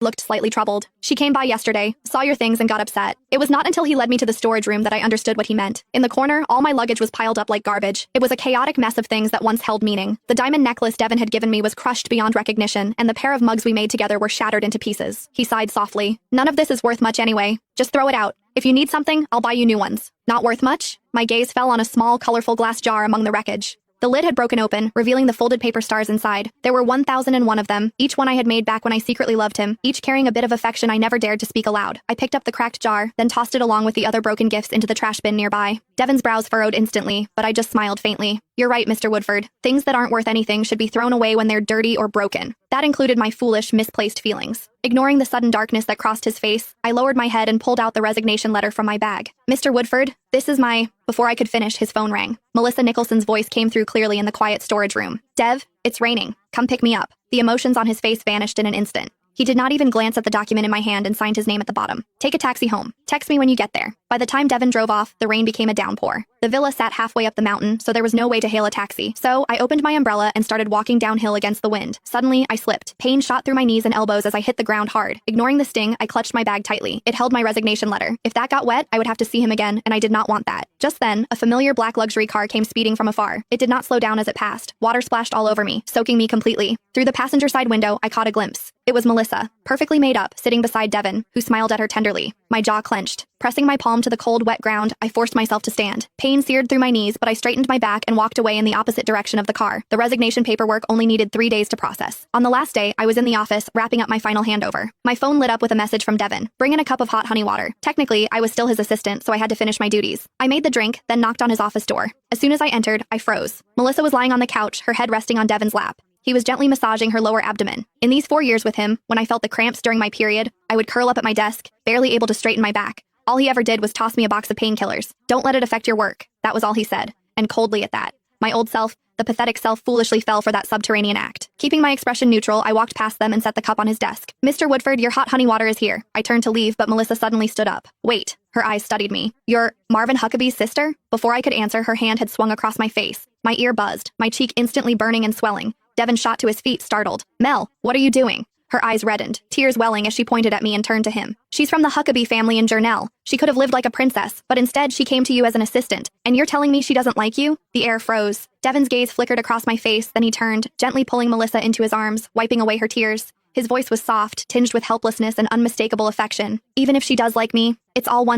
looked slightly troubled. She came by yesterday, saw your things and got upset. It was not until he led me to the storage room that I understood what he meant. In the corner, all my luggage was piled up like garbage. It was a chaotic mess of things that once held meaning. The diamond necklace Devin had given me was crushed beyond recognition, and the pair of mugs we made together were shattered into pieces. He sighed softly. None of this is worth much anyway. Just throw it out. If you need something, I'll buy you new ones. Not worth much? My gaze fell on a small, colorful glass jar among the wreckage. The lid had broken open, revealing the folded paper stars inside. There were 1,001 of them, each one I had made back when I secretly loved him, each carrying a bit of affection I never dared to speak aloud. I picked up the cracked jar, then tossed it along with the other broken gifts into the trash bin nearby. Devin's brows furrowed instantly, but I just smiled faintly. You're right, Mr. Woodford. Things that aren't worth anything should be thrown away when they're dirty or broken. That included my foolish, misplaced feelings. Ignoring the sudden darkness that crossed his face, I lowered my head and pulled out the resignation letter from my bag. Mr. Woodford, this is my... Before I could finish, his phone rang. Melissa Nicholson's voice came through clearly in the quiet storage room. Dev, it's raining. Come pick me up. The emotions on his face vanished in an instant. He did not even glance at the document in my hand and signed his name at the bottom. Take a taxi home. Text me when you get there. By the time Devin drove off, the rain became a downpour. The villa sat halfway up the mountain, so there was no way to hail a taxi. So I opened my umbrella and started walking downhill against the wind. Suddenly, I slipped. Pain shot through my knees and elbows as I hit the ground hard. Ignoring the sting, I clutched my bag tightly. It held my resignation letter. If that got wet, I would have to see him again, and I did not want that. Just then, a familiar black luxury car came speeding from afar. It did not slow down as it passed. Water splashed all over me, soaking me completely. Through the passenger side window, I caught a glimpse. It was Melissa, perfectly made up, sitting beside Devin, who smiled at her tenderly. My jaw clenched. Pressing my palm to the cold, wet ground, I forced myself to stand. Pain seared through my knees, but I straightened my back and walked away in the opposite direction of the car. The resignation paperwork only needed 3 days to process. On the last day, I was in the office, wrapping up my final handover. My phone lit up with a message from Devin. Bring in a cup of hot honey water. Technically, I was still his assistant, so I had to finish my duties. I made the drink, then knocked on his office door. As soon as I entered, I froze. Melissa was lying on the couch, her head resting on Devin's lap. He was gently massaging her lower abdomen. In these 4 years with him, when I felt the cramps during my period, I would curl up at my desk, barely able to straighten my back. All he ever did was toss me a box of painkillers. Don't let it affect your work. That was all he said. And coldly at that. My old self, the pathetic self, foolishly fell for that subterranean act. Keeping my expression neutral, I walked past them and set the cup on his desk. Mr. Woodford, your hot honey water is here. I turned to leave, but Melissa suddenly stood up. Wait. Her eyes studied me. You're Marvin Huckabee's sister? Before I could answer, her hand had swung across my face. My ear buzzed, my cheek instantly burning and swelling. Devin shot to his feet, startled. Mel, what are you doing? Her eyes reddened, tears welling as she pointed at me and turned to him. She's from the Huckabee family in Journell. She could have lived like a princess, but instead she came to you as an assistant. And you're telling me she doesn't like you? The air froze. Devin's gaze flickered across my face, then he turned, gently pulling Melissa into his arms, wiping away her tears. His voice was soft, tinged with helplessness and unmistakable affection. Even if she does like me, it's all one